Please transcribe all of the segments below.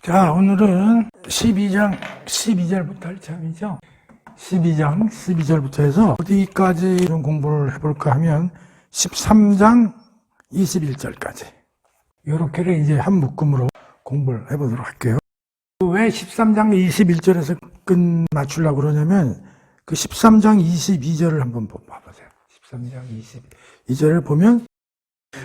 자, 오늘은 12장 12절부터 할 참이죠. 12장 12절부터 해서 어디까지 좀 공부를 해볼까 하면 13장 21절까지 이렇게를 이제 한 묶음으로 공부를 해보도록 할게요. 왜 13장 21절에서 끝 맞추려고 그러냐면 그 13장 22절을 한번 봐보세요. 13장 22절을 보면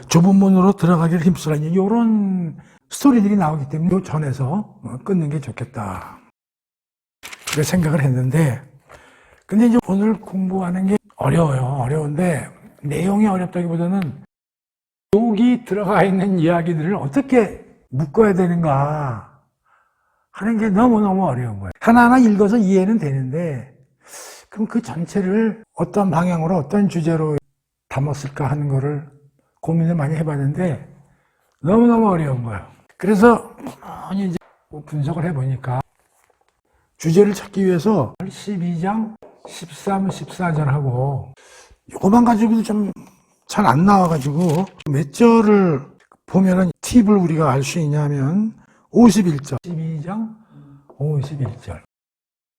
좁은 문으로 들어가기를 힘쓰라, 이런 스토리들이 나오기 때문에 이 전에서 끊는 게 좋겠다, 그렇게 생각을 했는데, 근데 이제 오늘 공부하는 게 어려워요. 어려운데 내용이 어렵다기보다는 여기 들어가 있는 이야기들을 어떻게 묶어야 되는가 하는 게 너무너무 어려운 거예요. 하나하나 읽어서 이해는 되는데 그럼 그 전체를 어떤 방향으로 어떤 주제로 담았을까 하는 거를 고민을 많이 해봤는데 너무너무 어려운 거예요. 그래서 많이 이제 분석을 해보니까 주제를 찾기 위해서 12장 13, 14절하고 요거만 가지고도 좀 잘 안 나와가지고 몇 절을 보면은 팁을 우리가 알 수 있냐면 51절, 12장 51절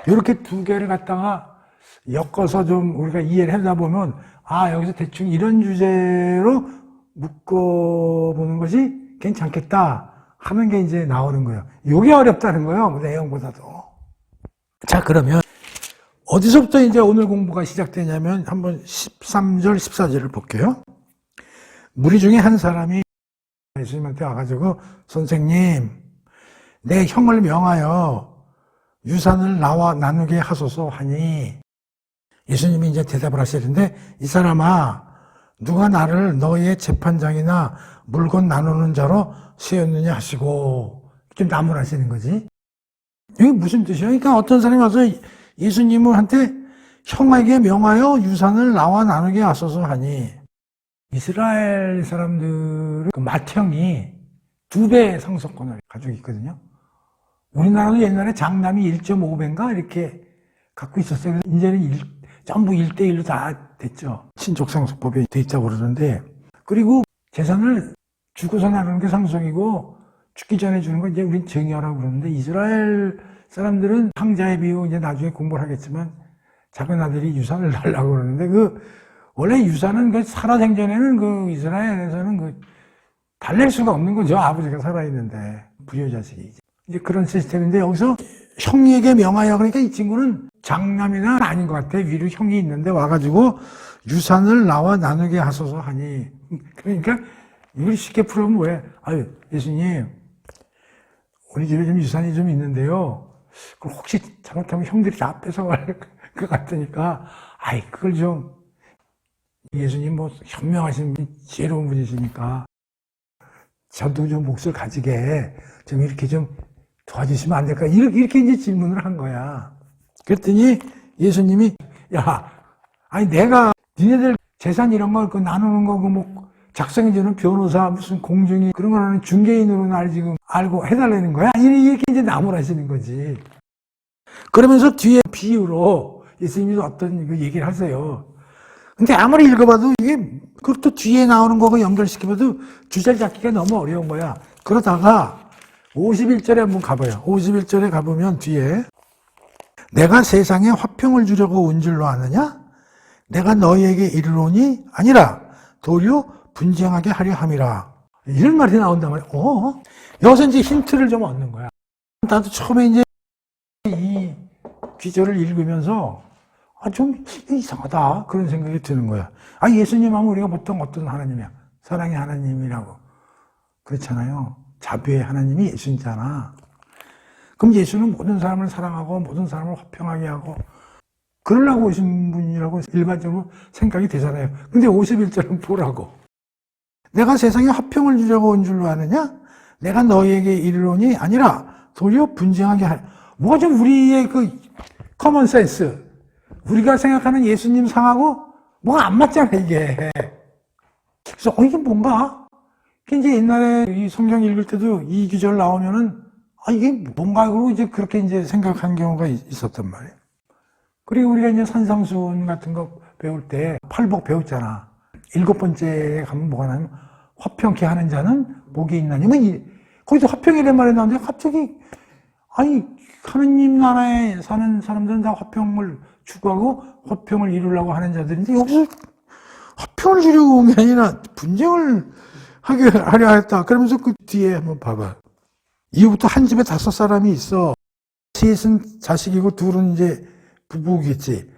이렇게 두 개를 갖다가 엮어서 좀 우리가 이해를 하다 보면 여기서 대충 이런 주제로 묶어보는 것이 괜찮겠다 하는 게 이제 나오는 거예요. 이게 어렵다는 거예요, 내용보다도. 자, 그러면 어디서부터 이제 오늘 공부가 시작되냐면 한번 13절, 14절을 볼게요. 무리 중에 한 사람이 예수님한테 와가지고 선생님, 내 형을 명하여 유산을 나와 나누게 하소서 하니, 예수님이 이제 대답을 하시는데, 이 사람아, 누가 나를 너의 재판장이나 물건 나누는 자로 세웠느냐 하시고, 좀 나무라시는 거지. 이게 무슨 뜻이야? 그러니까 어떤 사람이 와서 예수님한테 형에게 명하여 유산을 나와 나누게 하소서 하니, 이스라엘 사람들은 그 맏형이 2배의 상속권을 가지고 있거든요. 우리나라도 옛날에 장남이 1.5배인가 이렇게 갖고 있었어요. 그래서 이제는 전부 1대1로 다 됐죠. 친족상속법에 돼 있다고 그러는데, 그리고 재산을 죽어서 나누는 게 상속이고 죽기 전에 주는 건 이제 우린 증여라고 그러는데, 이스라엘 사람들은 황자의 비유 이제 나중에 공부를 하겠지만 작은 아들이 유산을 달라고 그러는데, 원래 유산은 살아생전에는 이스라엘에서는 달랠 수가 없는 거죠. 아버지가 살아있는데, 부여자식이. 이제 그런 시스템인데, 여기서 형에게 명하여, 그러니까 이 친구는 장남이나 아닌 것 같아. 위로 형이 있는데 와가지고 유산을 나와 나누게 하소서 하니. 그러니까 이걸 쉽게 풀으면 왜? 예수님, 우리 집에 좀 유산이 좀 있는데요, 그걸 혹시 잘못하면 형들이 다 뺏어갈 것 같으니까, 그걸 좀, 예수님 현명하신 분, 지혜로운 분이시니까, 저도 좀 몫을 가지게 좀 이렇게 좀 도와주시면 안 될까? 이렇게 이제 질문을 한 거야. 그랬더니 예수님이, 내가 니네들 재산 이런 거 나누는 거, 작성해주는 변호사, 무슨 공증이, 그런 거는 중개인으로 날 지금 알고 해달라는 거야? 이렇게 이제 나무라시는 거지. 그러면서 뒤에 비유로 예수님이 어떤 얘기를 하세요. 근데 아무리 읽어봐도 이게, 그것도 뒤에 나오는 거고 연결시켜봐도 주제를 잡기가 너무 어려운 거야. 그러다가 51절에 한번 가봐요. 51절에 가보면 뒤에, 내가 세상에 화평을 주려고 온 줄로 아느냐? 내가 너희에게 이르노니 아니라 도리어 분쟁하게 하려 함이라. 이런 말이 나온단 말이야. 여기서 이제 힌트를 좀 얻는 거야. 나도 처음에 이제 이 귀절을 읽으면서 좀 이상하다, 그런 생각이 드는 거야. 예수님 하면 우리가 보통 어떤 하나님이야? 사랑의 하나님이라고 그렇잖아요. 자비의 하나님이 예수님이잖아. 그럼 예수는 모든 사람을 사랑하고 모든 사람을 화평하게 하고 그러려고 오신 분이라고 일반적으로 생각이 되잖아요. 근데 51절은 보라고. 내가 세상에 화평을 주려고 온 줄로 아느냐? 내가 너희에게 이르노니 아니라 도리어 분쟁하게 뭐가 좀 우리의 커먼 센스, 우리가 생각하는 예수님 상하고 뭐가 안 맞잖아, 이게. 그래서 이게 뭔가? 이제 옛날에 이 성경 읽을 때도 이 구절 나오면은 이게 뭔가 하고 이제 그렇게 이제 생각한 경우가 있었단 말이에요. 그리고 우리가 이제 산상수훈 같은 거 배울 때 팔복 배웠잖아. 7번째에 가면 뭐가 나냐면 화평케 하는 자는 복이 있나니. 거기서 화평이란 말이 나오는데 갑자기 아니 하느님 나라에 사는 사람들은 다 화평을 추구하고 화평을 이루려고 하는 자들인데 여기서 화평을 주려고 온 게 아니라 분쟁을 하려 했다. 그러면서 그 뒤에 한번 봐봐. 이후부터 한 집에 5사람이 있어. 셋은 자식이고 둘은 이제 부부겠지.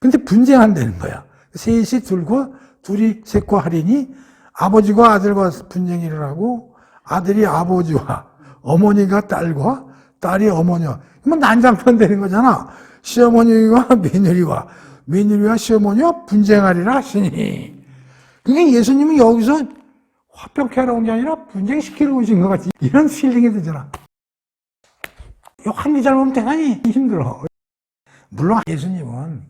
근데 분쟁한다는 거야. 셋이 둘과 둘이 셋과 하리니 아버지가 아들과 분쟁이 일어나고 아들이 아버지와 어머니가 딸과 딸이 어머니와 뭐 난장판 되는 거잖아. 시어머니와 며느리와 시어머니와 분쟁하리라 하시니. 그러니까 예수님은 여기서 화평케 하러 온 게 아니라 분쟁시키러 오신 것 같이 이런 필링이 들잖아. 한 개 잘못하면 대단히 힘들어. 물론 예수님은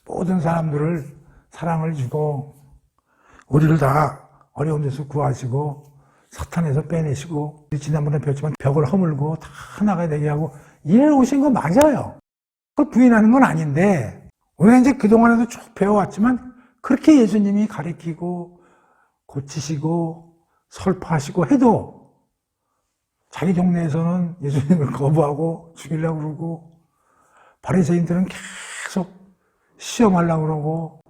모든 사람들을 사랑을 주고 우리를 다 어려운 데서 구하시고 사탄에서 빼내시고 지난번에 배웠지만 벽을 허물고 다 나가야 되게 하고 이래 오신 거 맞아요. 그걸 부인하는 건 아닌데 우리가 이제 그동안에도 쭉 배워왔지만 그렇게 예수님이 가르치고 고치시고 설파하시고 해도 자기 동네에서는 예수님을 거부하고 죽이려고 그러고 바리새인들은 계속 시험하려고 그러고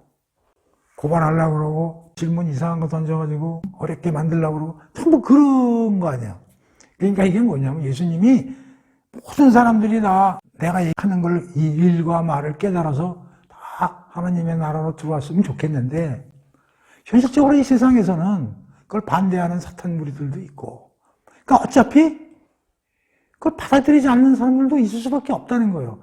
고발하려고 그러고 질문 이상한 거 던져가지고 어렵게 만들려고 그러고 전부 그런 거 아니에요. 그러니까 이게 뭐냐면 예수님이 모든 사람들이 다 내가 하는 걸 이 일과 말을 깨달아서 다 하나님의 나라로 들어왔으면 좋겠는데 현실적으로 이 세상에서는 그걸 반대하는 사탄 무리들도 있고 그러니까 어차피 그걸 받아들이지 않는 사람들도 있을 수밖에 없다는 거예요.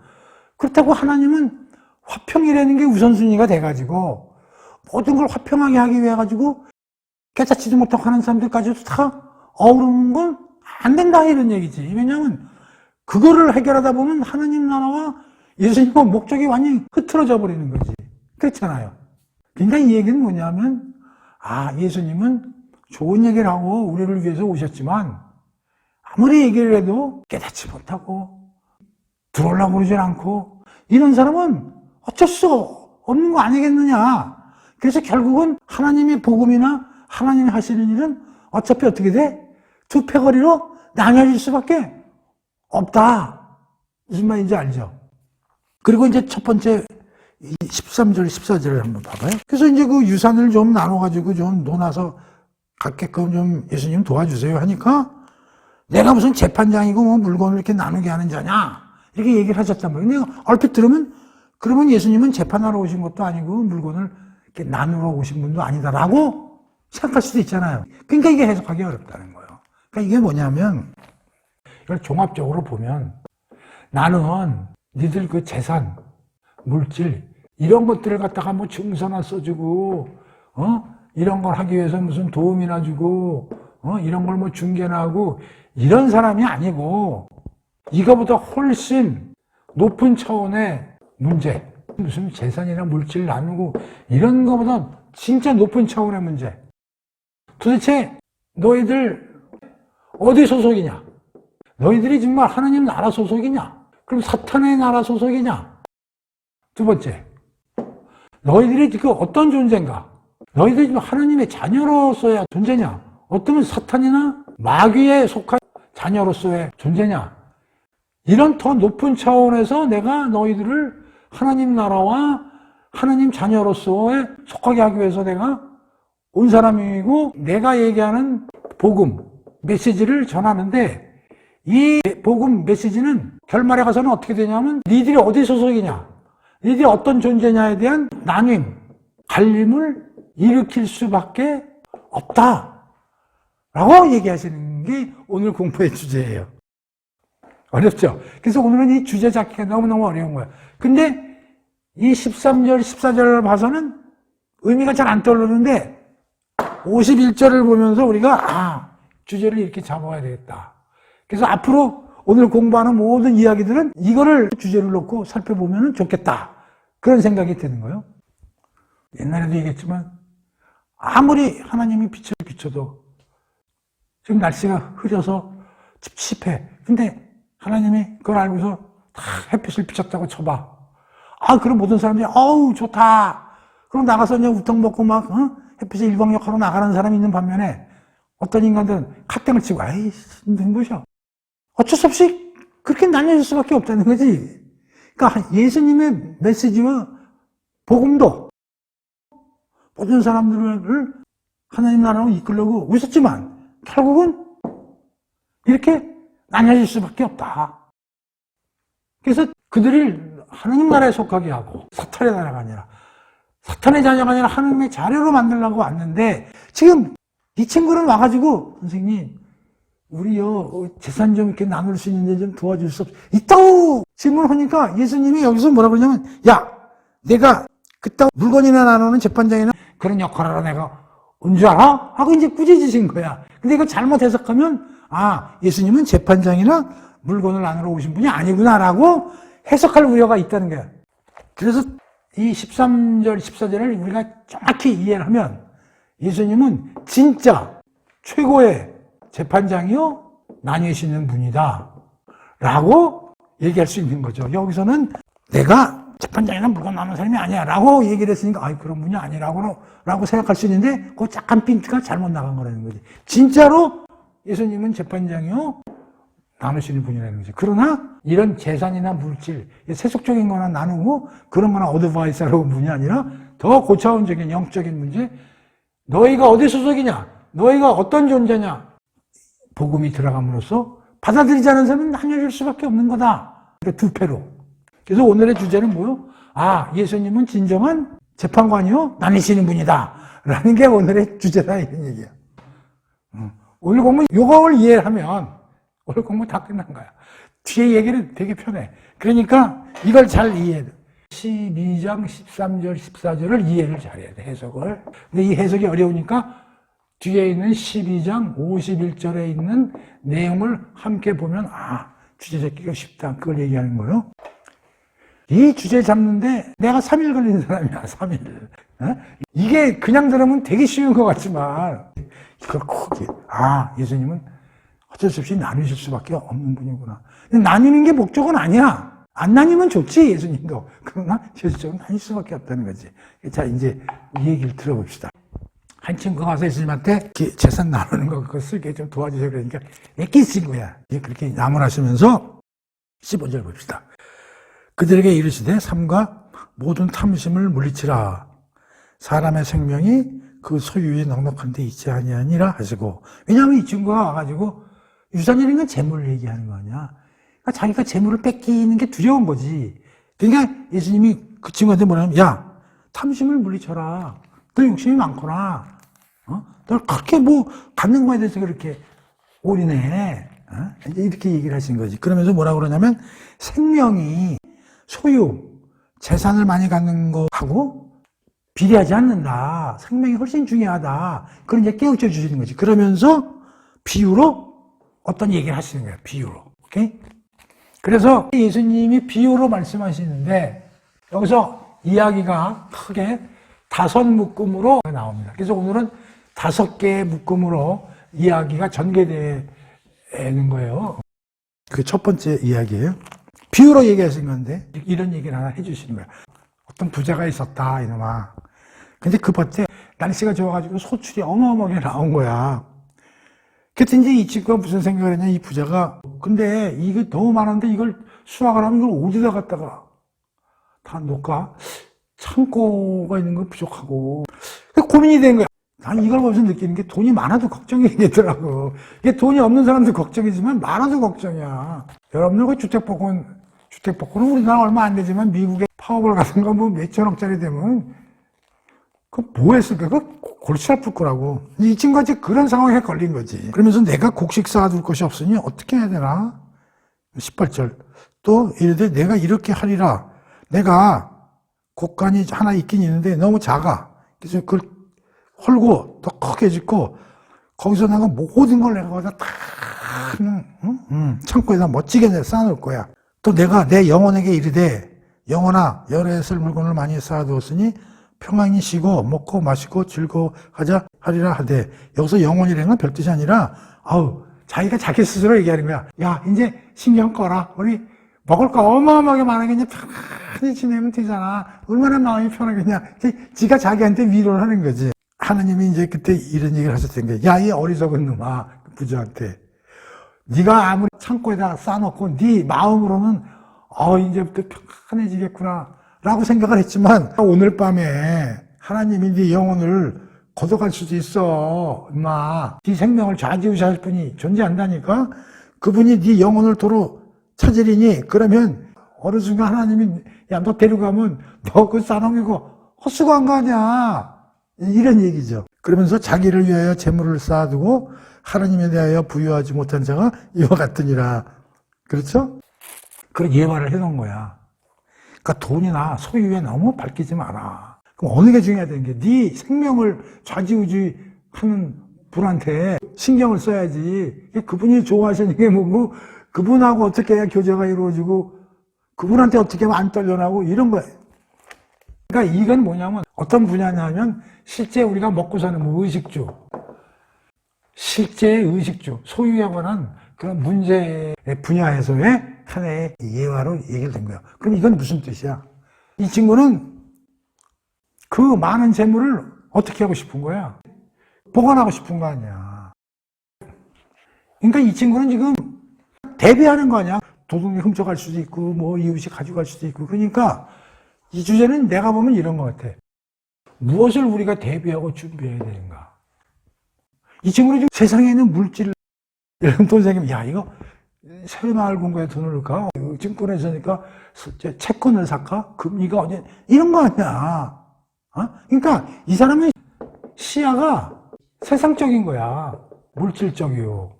그렇다고 하나님은 화평이라는 게 우선순위가 돼가지고 모든 걸 화평하게 하기 위해 가지고 깨닫지도 못하고 하는 사람들까지도 다 어우르는 건 안 된다 이런 얘기지. 왜냐하면 그거를 해결하다 보면 하나님 나라와 예수님과 목적이 완전히 흐트러져 버리는 거지. 그렇잖아요. 그러니까 이 얘기는 뭐냐면 예수님은 좋은 얘기를 하고 우리를 위해서 오셨지만 아무리 얘기를 해도 깨닫지 못하고 들어오려고 그러지 않고 이런 사람은 어쩔 수 없는 거 아니겠느냐. 그래서 결국은 하나님의 복음이나 하나님이 하시는 일은 어차피 어떻게 돼? 두 패거리로 나뉘어질 수밖에 없다. 무슨 말인지 알죠? 그리고 이제 첫 번째 13절, 14절을 한번 봐봐요. 그래서 이제 그 유산을 좀 나눠가지고 좀 논아서 갖게끔 좀 예수님 도와주세요 하니까 내가 무슨 재판장이고 뭐 물건을 이렇게 나누게 하는 자냐 이렇게 얘기를 하셨단 말이에요. 내가 얼핏 들으면 그러면 예수님은 재판하러 오신 것도 아니고 물건을 이렇게 나누러 오신 분도 아니다라고 생각할 수도 있잖아요. 그러니까 이게 해석하기 어렵다는 거예요. 그러니까 이게 뭐냐면 이걸 종합적으로 보면 나는 니들 그 재산, 물질 이런 것들을 갖다가 뭐 증서나 써주고 이런 걸 하기 위해서 무슨 도움이나 주고 이런 걸 뭐 중개나 하고 이런 사람이 아니고 이거보다 훨씬 높은 차원의 문제 무슨 재산이나 물질 나누고 이런 거보다 진짜 높은 차원의 문제 도대체 너희들 어디 소속이냐? 너희들이 정말 하나님 나라 소속이냐? 그럼 사탄의 나라 소속이냐? 두 번째, 너희들이 그 어떤 존재인가? 너희들이 지금 하나님의 자녀로서의 존재냐? 어쩌면 사탄이나 마귀에 속한 자녀로서의 존재냐? 이런 더 높은 차원에서 내가 너희들을 하나님 나라와 하나님 자녀로서의 속하게 하기 위해서 내가 온 사람이고 내가 얘기하는 복음, 메시지를 전하는데 이 복음 메시지는 결말에 가서는 어떻게 되냐면 니들이 어디 소속이냐, 니들이 어떤 존재냐에 대한 나뉜, 갈림을 일으킬 수밖에 없다 라고 얘기하시는 게 오늘 공부의 주제예요. 어렵죠? 그래서 오늘은 이 주제 잡기가 너무너무 어려운 거예요. 근데 이 13절, 14절을 봐서는 의미가 잘 안 떠오르는데 51절을 보면서 우리가 주제를 이렇게 잡아야 되겠다. 그래서 앞으로 오늘 공부하는 모든 이야기들은 이거를 주제를 놓고 살펴보면 좋겠다. 그런 생각이 드는 거예요. 옛날에도 얘기했지만 아무리 하나님이 빛을 비춰도 지금 날씨가 흐려서 찝찝해. 근데 하나님이 그걸 알고서 다 햇빛을 비쳤다고 쳐봐. 그럼 모든 사람들이 어우 좋다. 그럼 나가서 그냥 우통 먹고 막 햇빛에 일광욕하러 나가는 사람이 있는 반면에 어떤 인간들은 갓땡을 치고, 아이, 눈부셔. 어쩔 수 없이 그렇게 나뉘어질 수밖에 없다는 거지. 그러니까 예수님의 메시지와 복음도 모든 사람들을 하나님 나라로 이끌려고 오셨지만 결국은 이렇게 나뉘어질 수밖에 없다. 그래서 그들이 하나님 나라에 속하게 하고 사탄의 나라가 아니라 사탄의 자녀가 아니라 하나님의 자녀로 만들려고 왔는데 지금 이 친구는 와가지고 선생님 우리요 재산 좀 이렇게 나눌 수 있는데 좀 도와줄 수 있다고 질문을 하니까 예수님이 여기서 뭐라 그러냐면 야 내가 그따 물건이나 나누는 재판장이나 그런 역할을 하라 내가 언제 알아? 하고 이제 꾸짖으신 거야. 근데 이거 잘못 해석하면 아 예수님은 재판장이나 물건을 나누러 오신 분이 아니구나라고 해석할 우려가 있다는 거야. 그래서 이 13절, 14절을 우리가 정확히 이해를 하면 예수님은 진짜 최고의 재판장이요 나뉘시는 분이다 라고 얘기할 수 있는 거죠. 여기서는 내가 재판장이나 물건 나누는 사람이 아니야 라고 얘기를 했으니까 아이 그런 분이 아니라고 생각할 수 있는데 그 약간 핀트가 잘못 나간 거라는 거지. 진짜로 예수님은 재판장이요 나누시는 분이라는 거지. 그러나 이런 재산이나 물질, 세속적인 거나 나누고 그런 거나 어드바이스 하려고 분이 아니라 더 고차원적인 영적인 문제, 너희가 어디 소속이냐? 너희가 어떤 존재냐? 복음이 들어감으로써 받아들이지 않은 사람은 나뉘어질 수밖에 없는 거다. 그러니까 두 패로. 그래서 오늘의 주제는 뭐요? 아, 예수님은 진정한 재판관이요? 나뉘시는 분이다. 라는 게 오늘의 주제다. 이런 얘기야. 오늘 공부 요거를 이해하면 오늘 공부 다 끝난 거야. 뒤에 얘기는 되게 편해. 그러니까 이걸 잘 이해해. 12장, 13절, 14절을 이해를 잘해야 돼, 해석을. 근데 이 해석이 어려우니까 뒤에 있는 12장 51절에 있는 내용을 함께 보면 아, 주제 잡기가 쉽다. 그걸 얘기하는 거예요. 이 주제 잡는데 내가 3일 걸리는 사람이야, 3일. 어? 이게 그냥 들으면 되게 쉬운 것 같지만 이걸 꼭 아, 예수님은 어쩔 수 없이 나누실 수밖에 없는 분이구나. 나뉘는 게 목적은 아니야. 안 나뉘면 좋지, 예수님도. 그러나 실질적으로 나뉠 수밖에 없다는 거지. 자, 이제 이 얘기를 들어봅시다. 한 친구가 와서 예수님한테 재산 나누는 거 그거 쓸게 좀 도와주세요. 그러니까 애끼신 거야. 그렇게 나무라시면서 15절 봅시다. 그들에게 이르시되 삼가 모든 탐심을 물리치라. 사람의 생명이 그 소유에 넉넉한 데 있지 아니하니라 하시고. 왜냐하면 이 친구가 와가지고 유산이라는 건 재물을 얘기하는 거 아니야. 그러니까 자기가 재물을 뺏기는 게 두려운 거지. 그러니까 예수님이 그 친구한테 뭐냐면 야 탐심을 물리쳐라. 너 욕심이 많구나. 너 그렇게 뭐 갖는 거에 대해서 그렇게 올인해. 이제 이렇게 얘기를 하신 거지. 그러면서 뭐라 그러냐면 생명이 소유, 재산을 많이 갖는 거하고 비례하지 않는다. 생명이 훨씬 중요하다. 그걸 이제 깨우쳐 주시는 거지. 그러면서 비유로 어떤 얘기를 하시는 거예요. 비유로. 오케이? 그래서 예수님이 비유로 말씀하시는데 여기서 이야기가 크게 5 묶음으로 나옵니다. 그래서 오늘은 5개의 묶음으로 이야기가 전개되는 거예요. 그 첫 번째 이야기예요. 비유로 얘기하신 건데 이런 얘기를 하나 해주시는 거예요. 어떤 부자가 있었다 이놈아. 근데 그 밭에 날씨가 좋아가지고 소출이 어마어마하게 나온 거야. 그랬더니 이제 이 친구가 무슨 생각을 했냐, 이 부자가. 근데 이게 너무 많은데 이걸 수확을 하면 이걸 어디다 갖다가 다 놓을까? 창고가 있는 건 부족하고. 고민이 된 거야. 난 이걸 보면서 느끼는 게 돈이 많아도 걱정이 되더라고. 이게 돈이 없는 사람도 걱정이지만 많아도 걱정이야. 여러분들 그 주택복권은 우리나라 얼마 안 되지만 미국의 파워볼 같은 거 뭐 몇천억짜리 되면 그 뭐 했을까? 그 골치 아플 거라고. 이 친구가 이제 그런 상황에 걸린 거지. 그러면서 내가 곡식 쌓아둘 것이 없으니 어떻게 해야 되나? 18절. 또 이르되 내가 이렇게 하리라. 내가 곡간이 하나 있긴 있는데 너무 작아. 그래서 그걸 헐고 더 크게 짓고 거기서 내가 모든 걸 내가 거기다 다 창고에다 멋지게 쌓아놓을 거야. 또 내가 내 영혼에게 이르되 영혼아 여러 해 쓸 물건을 많이 쌓아두었으니 평안히 쉬고 먹고 마시고 즐거워하자 하리라 하되, 여기서 영혼이라는 건 별 뜻이 아니라 자기가 자기 스스로 얘기하는 거야. 야 이제 신경 꺼라. 우리 먹을 거 어마어마하게 많으겠냐. 편안히 지내면 되잖아. 얼마나 마음이 편하겠냐. 지가 자기한테 위로를 하는 거지. 하나님이 이제 그때 이런 얘기를 하셨던 게, 야, 이 어리석은 놈아, 부자한테. 네가 아무리 창고에다 쌓아놓고 네 마음으로는 이제부터 평안해지겠구나 라고 생각을 했지만, 오늘 밤에 하나님이 네 영혼을 걷어갈 수도 있어. 엄마, 네 생명을 좌지우지할 분이 존재한다니까. 그분이 네 영혼을 도로 찾으리니, 그러면 어느 순간 하나님이 야, 너 데려가면 너 그 쌓아놓은 거 헛수고한 거 아니야. 이런 얘기죠. 그러면서 자기를 위하여 재물을 쌓아두고 하나님에 대하여 부유하지 못한 자가 이와 같으니라. 그렇죠? 그런 예화를 해놓은 거야. 그러니까 돈이나 소유에 너무 밝히지 마라. 그럼 어느 게 중요하다는 게, 네 생명을 좌지우지하는 분한테 신경을 써야지. 그분이 좋아하시는 게 뭐고, 그분하고 어떻게 해야 교제가 이루어지고, 그분한테 어떻게 하면 안 떨려나고, 이런 거야. 그러니까 이건 뭐냐면, 어떤 분야냐면, 실제 우리가 먹고 사는 의식주, 실제 의식주, 소유에 관한 그런 문제의 분야에서의 하나의 예화로 얘기를 된 거야. 그럼 이건 무슨 뜻이야? 이 친구는 그 많은 재물을 어떻게 하고 싶은 거야? 보관하고 싶은 거 아니야. 그러니까 이 친구는 지금 대비하는 거 아니야? 도둑이 훔쳐갈 수도 있고, 뭐 이웃이 가져갈 수도 있고. 그러니까 이 주제는 내가 보면 이런 것 같아. 무엇을 우리가 대비하고 준비해야 되는가? 이 친구는 지금 세상에 있는 물질, 이런 돈 생기면, 야, 이거 새마을금고에 돈을 넣을까? 증권회사니까 채권을 살까? 금리가 어디, 이런 거 아니야. 그러니까 이 사람의 시야가 세상적인 거야. 물질적이요.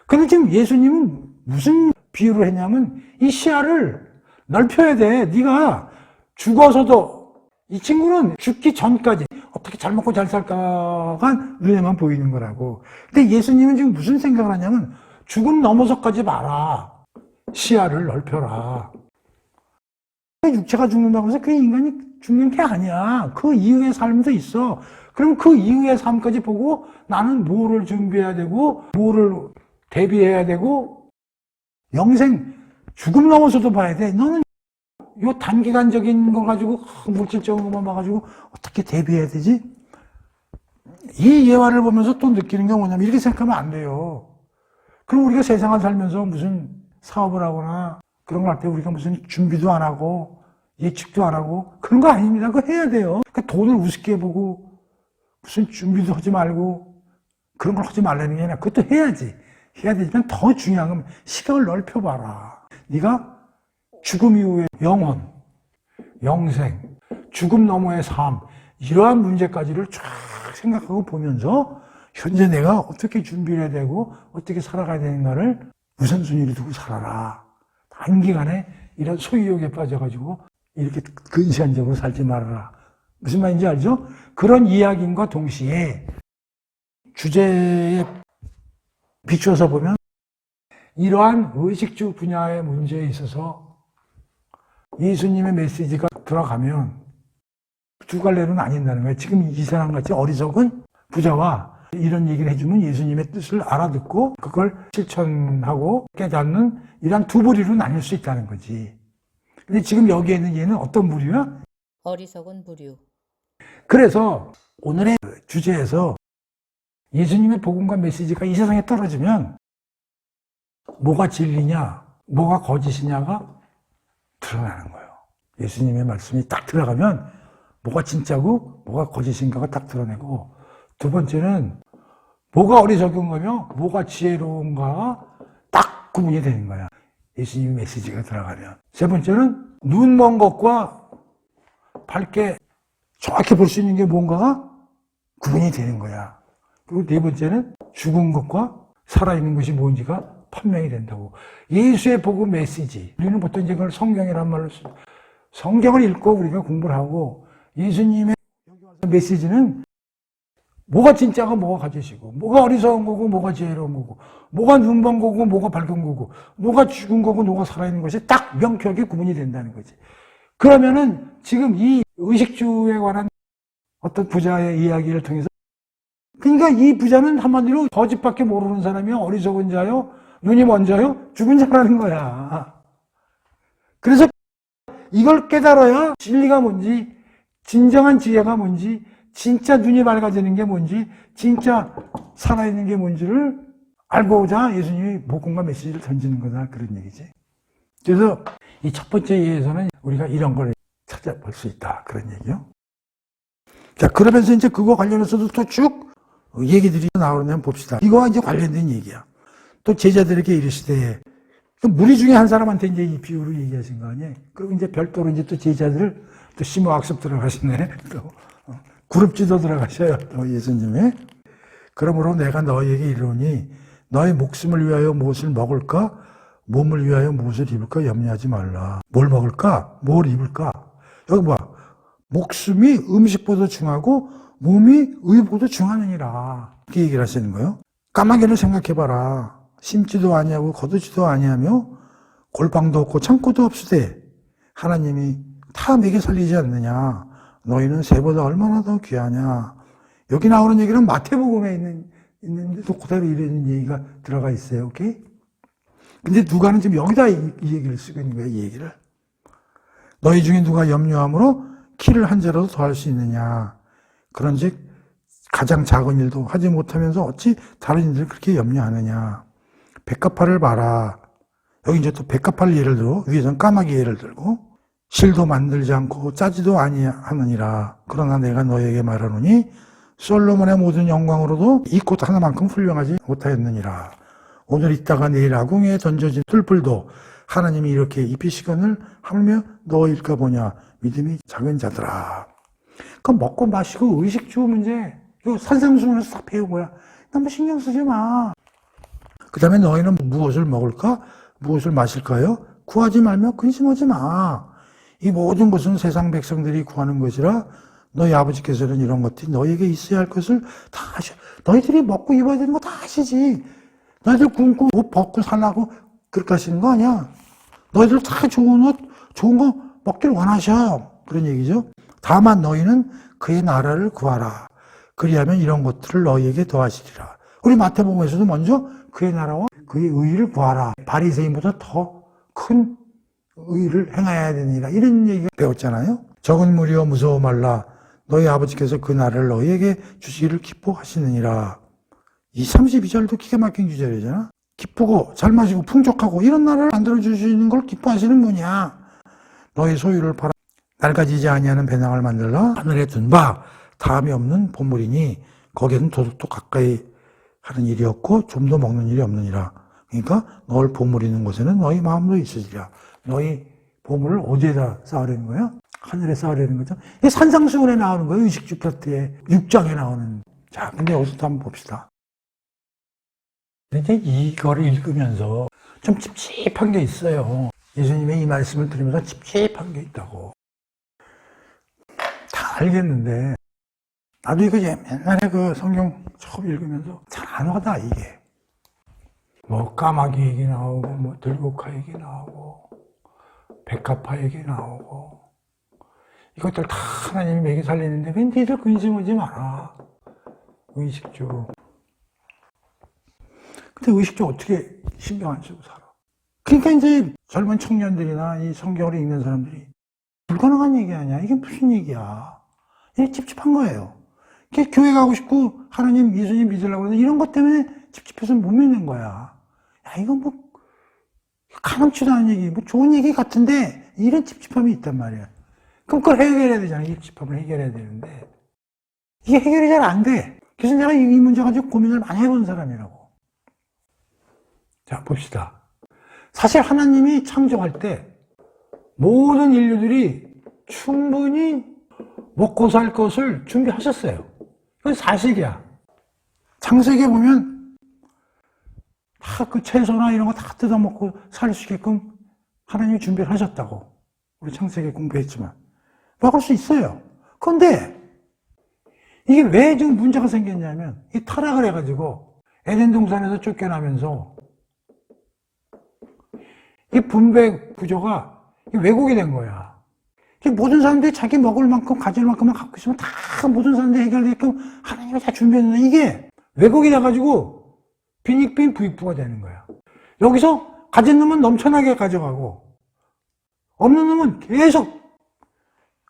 근데 지금 예수님은 무슨 비유를 했냐면, 이 시야를 넓혀야 돼. 네가 죽어서도, 이 친구는 죽기 전까지 어떻게 잘 먹고 잘 살까가 눈에만 보이는 거라고. 근데 예수님은 지금 무슨 생각을 하냐면, 죽음 넘어서까지 마라. 시야를 넓혀라. 육체가 죽는다고 해서 그 인간이 죽는 게 아니야. 그 이후의 삶도 있어. 그럼 그 이후의 삶까지 보고 나는 뭐를 준비해야 되고, 뭐를 대비해야 되고, 영생, 죽음 넘어서도 봐야 돼. 너는 요 단기간적인 거 가지고, 물질적인 것만 봐가지고 어떻게 대비해야 되지? 이 예화를 보면서 또 느끼는 게 뭐냐면, 이렇게 생각하면 안 돼요. 그럼 우리가 세상을 살면서 무슨 사업을 하거나 그런 거 할 때 우리가 무슨 준비도 안 하고 예측도 안 하고 그런 거 아닙니다. 그거 해야 돼요. 그러니까 돈을 우습게 보고 무슨 준비도 하지 말고 그런 걸 하지 말라는 게 아니라 그것도 해야지. 해야 되지만 더 중요한 건 시각을 넓혀봐라. 네가 죽음 이후의 영혼, 영생, 죽음 너머의 삶, 이러한 문제까지를 쫙 생각하고 보면서 현재 내가 어떻게 준비를 해야 되고 어떻게 살아가야 되는가를 우선순위를 두고 살아라. 단기간에 이런 소유욕에 빠져가지고 이렇게 근시안적으로 살지 말아라. 무슨 말인지 알죠? 그런 이야기인과 동시에 주제에 비추어서 보면 이러한 의식주 분야의 문제에 있어서 예수님의 메시지가 들어가면 두 갈래로 나뉜다는 거예요. 지금 이 사람같이 어리석은 부자와 이런 얘기를 해주면 예수님의 뜻을 알아듣고 그걸 실천하고 깨닫는 이런 두 부류로 나뉠 수 있다는 거지. 근데 지금 여기에 있는 얘는 어떤 부류야? 어리석은 부류. 그래서 오늘의 주제에서 예수님의 복음과 메시지가 이 세상에 떨어지면 뭐가 진리냐, 뭐가 거짓이냐가 드러나는 거예요. 예수님의 말씀이 딱 들어가면 뭐가 진짜고 뭐가 거짓인가가 딱 드러내고, 두 번째는 뭐가 어리석은 거며 뭐가 지혜로운가가 딱 구분이 되는 거야. 예수님의 메시지가 들어가면. 세 번째는 눈 먼 것과 밝게 정확히 볼 수 있는 게 뭔가가 구분이 되는 거야. 그리고 네 번째는 죽은 것과 살아있는 것이 뭔지가 판명이 된다고. 예수의 복음 메시지. 우리는 보통 이제 그걸 성경이란 말로 쓰죠. 성경을 읽고 우리가 공부를 하고, 예수님의 메시지는 뭐가 진짜고 뭐가 거짓이고, 뭐가 어리석은 거고 뭐가 지혜로운 거고, 뭐가 눈 먼 거고 뭐가 밝은 거고, 뭐가 죽은 거고 뭐가 살아있는 것이 딱 명쾌하게 구분이 된다는 거지. 그러면은 지금 이 의식주에 관한 어떤 부자의 이야기를 통해서, 그러니까 이 부자는 한마디로 거짓밖에 모르는 사람이요, 어리석은 자요, 눈이 먼 자요, 죽은 자라는 거야. 그래서 이걸 깨달아야 진리가 뭔지, 진정한 지혜가 뭔지, 진짜 눈이 밝아지는 게 뭔지, 진짜 살아있는 게 뭔지를 알고자 예수님이 복음과 메시지를 던지는 거다. 그런 얘기지. 그래서 이 첫 번째 예에서는 우리가 이런 걸 찾아볼 수 있다. 그런 얘기요. 자, 그러면서 이제 그거 관련해서도 또 쭉 얘기들이 나오면 봅시다. 이거와 이제 관련된 얘기야. 또 제자들에게 이르시되, 무리 중에 한 사람한테 이제 이 비유를 얘기하신 거 아니에요? 그리고 이제 별도로 이제 또 제자들을 또 심호학습 들어가시네. 또 그룹 지도 들어가셔요. 또 예수님의. 그러므로 내가 너희에게 이르노니 너희 목숨을 위하여 무엇을 먹을까? 몸을 위하여 무엇을 입을까? 염려하지 말라. 뭘 먹을까? 뭘 입을까? 여기 봐. 목숨이 음식보다 중하고 몸이 의보다 중하느니라. 이렇게 얘기를 하시는 거예요. 까마귀를 생각해봐라. 심지도 아니하고 거두지도 아니하며 골방도 없고 창고도 없으되 하나님이 다 먹여 살리지 않느냐. 너희는 새보다 얼마나 더 귀하냐. 여기 나오는 얘기는 마태복음에 있는데도 그대로 이런 얘기가 들어가 있어요. 오케이? 근데 누가는 지금 여기다 이 얘기를 쓰고 있는 거예요. 이 얘기를. 너희 중에 누가 염려함으로 키를 한 자라도 더 할 수 있느냐. 그런즉 가장 작은 일도 하지 못하면서 어찌 다른 일들을 그렇게 염려하느냐. 백합화를 봐라. 여기 이제 또 백합화를 예를 들어 위에서는 까마귀 예를 들고 실도 만들지 않고 짜지도 아니하느니라. 그러나 내가 너에게 말하노니 솔로몬의 모든 영광으로도 이 꽃 하나만큼 훌륭하지 못하였느니라. 오늘 있다가 내일 아궁이에 던져진 툴불도 하나님이 이렇게 입히시거늘 하물며 너일까 보냐. 믿음이 작은 자들아. 그럼 먹고 마시고 의식주 문제, 이거 산상수훈에서 다 배운 거야. 너무 신경 쓰지 마. 그 다음에 너희는 무엇을 먹을까? 무엇을 마실까요? 구하지 말며 근심하지 마. 이 모든 것은 세상 백성들이 구하는 것이라 너희 아버지께서는 이런 것들이 너희에게 있어야 할 것을 다 하셔. 너희들이 먹고 입어야 되는 거 다 하시지. 너희들 굶고 옷 벗고 살라고 그렇게 하시는 거 아니야. 너희들 다 좋은 옷, 좋은 거 먹길 원하셔. 그런 얘기죠. 다만 너희는 그의 나라를 구하라. 그리하면 이런 것들을 너희에게 더하시리라. 우리 마태복음에서도 먼저 그의 나라와 그의 의의를 구하라. 바리새인보다 더 큰 의의를 행해야 되니라. 이런 얘기가 배웠잖아요. 적은 무리여 무서워 말라. 너희 아버지께서 그 나라를 너희에게 주시기를 기뻐하시느니라. 이 32절도 기가 막힌 구절이잖아. 기쁘고 잘 마시고 풍족하고 이런 나라를 만들어주시는 걸 기뻐하시는 분이야. 너희 소유를 팔아 낡아지지 아니하는 배낭을 만들라. 하늘에 둔 바 다함이 없는 보물이니 거기에는 도둑도 가까이 하는 일이 없고 좀도 먹는 일이 없느니라. 그러니까 너를 보물 있는 곳에는 너희 마음도 있으리라. 너희 보물을 어디에다 쌓으려는 거야? 하늘에 쌓으려는 거죠. 이게 산상수훈에 나오는 거예요. 의식주 파트에 6장에 나오는. 자, 근데 여기서 또 한번 봅시다. 근데 이거를 읽으면서 좀 찝찝한 게 있어요. 예수님의 이 말씀을 들으면서 찝찝한 게 있다고. 다 알겠는데 나도 이거 옛날에 그 성경 처음 읽으면서 잘 안 와다 이게. 뭐 까마귀 얘기 나오고 뭐 들국화 얘기 나오고 백합화 얘기 나오고 이것들 다 하나님이 먹여 살리는데 왜 니들 근심하지 마라. 의식주. 근데 의식주 어떻게 신경 안 쓰고 살아? 그러니까 이제 젊은 청년들이나 이 성경을 읽는 사람들이 불가능한 얘기 아니야. 이게 무슨 얘기야. 이게 찝찝한 거예요. 이게 교회 가고 싶고 하나님, 예수님 믿으려고 하는데 이런 것 때문에 찝찝해서 못 믿는 거야. 야, 이거 뭐 가능치도 않은 얘기, 뭐 좋은 얘기 같은데 이런 찝찝함이 있단 말이야. 그럼 그걸 해결해야 되잖아. 이 찝찝함을 해결해야 되는데 이게 해결이 잘 안 돼. 그래서 내가 이 문제 가지고 고민을 많이 해본 사람이라고. 자, 봅시다. 사실 하나님이 창조할 때 모든 인류들이 충분히 먹고 살 것을 준비하셨어요. 그건 사실이야. 창세기에 보면 다 그 채소나 이런 거 다 뜯어먹고 살 수 있게끔 하나님이 준비를 하셨다고. 우리 창세기 공부했지만. 먹을 수 있어요. 그런데 이게 왜 지금 문제가 생겼냐면 이 타락을 해가지고 에덴 동산에서 쫓겨나면서 이 분배 구조가 왜곡이 된 거야. 모든 사람들이 자기 먹을 만큼 가질 만큼만 갖고 있으면 다 모든 사람들이 해결되게끔 하나님이 다 준비했는데 이게 왜곡이 돼가지고 빈익빈 부익부가 되는 거야. 여기서 가진 놈은 넘쳐나게 가져가고 없는 놈은 계속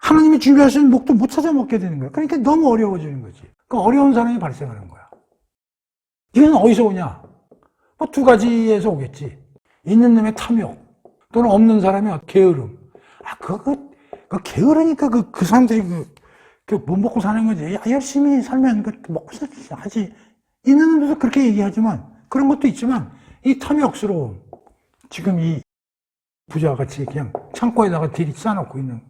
하나님이 준비하신 목도 못 찾아 먹게 되는 거야. 그러니까 너무 어려워지는 거지. 그 어려운 사람이 발생하는 거야. 이건 어디서 오냐? 뭐 두 가지에서 오겠지. 있는 놈의 탐욕, 또는 없는 사람의 게으름. 그 게으르니까 그 사람들이 못 먹고 사는 거지. 야, 열심히 살면 먹고 하지. 있는 놈도 그렇게 얘기하지만, 그런 것도 있지만, 이 탐욕스러움. 지금 이 부자와 같이 그냥 창고에다가 딜이 쌓아놓고 있는.